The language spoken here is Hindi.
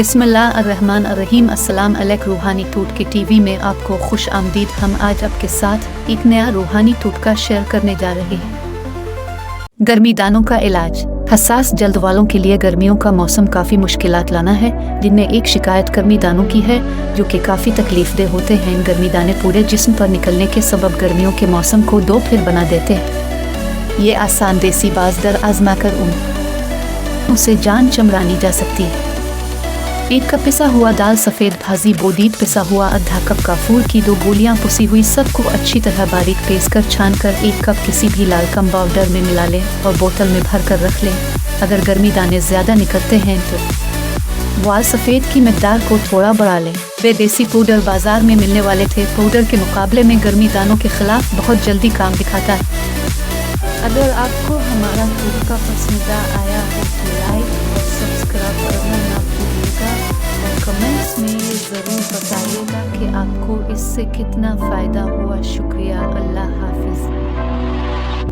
बिस्मिल्लाहिर्रहमानिर्रहीम। अस्सलाम अलैकुम। रूहानी टोटके टीवी में आपको खुश आमदीद। हम आज आपके साथ एक नया रूहानी टोटका शेयर करने जा रहे हैं। गर्मी दानों का इलाज। हसास जल्द वालों के लिए गर्मियों का मौसम काफ़ी मुश्किलात लाना है, जिनमें एक शिकायत गर्मी दानों की है, जो कि काफ़ी तकलीफदेह होते हैं। गर्मी दाने पूरे जिस्म पर निकलने के सबब गर्मियों के मौसम को दो फिर बना देते हैं। ये आसान देसी बाज़ दर आजमा कर उनसे जान चमरानी जा सकती है। 1 कप पिसा हुआ दाल, सफ़ेद भाजी, बोदीद पिसा हुआ आधा कप काफूर की 2 गोलियां, पुसी हुई सबको अच्छी तरह बारीक पीस कर छान कर 1 कप किसी भी लाल कम पाउडर में मिला लें और बोतल में भर कर रख लें। अगर गर्मी दाने ज़्यादा निकलते हैं तो वाल सफ़ेद की मिकदार को थोड़ा बढ़ा लें। वे देसी पाउडर बाज़ार में मिलने वाले थे पाउडर के मुकाबले में गर्मी दानों के ख़िलाफ़ बहुत जल्दी काम दिखाता है। अगर आपको हमारा टोटका पसंद आया हो तो लाइक और सब्सक्राइब करना ना भूलिएगा और कमेंट्स में ये ज़रूर बताइएगा कि आपको इससे कितना फ़ायदा हुआ। शुक्रिया।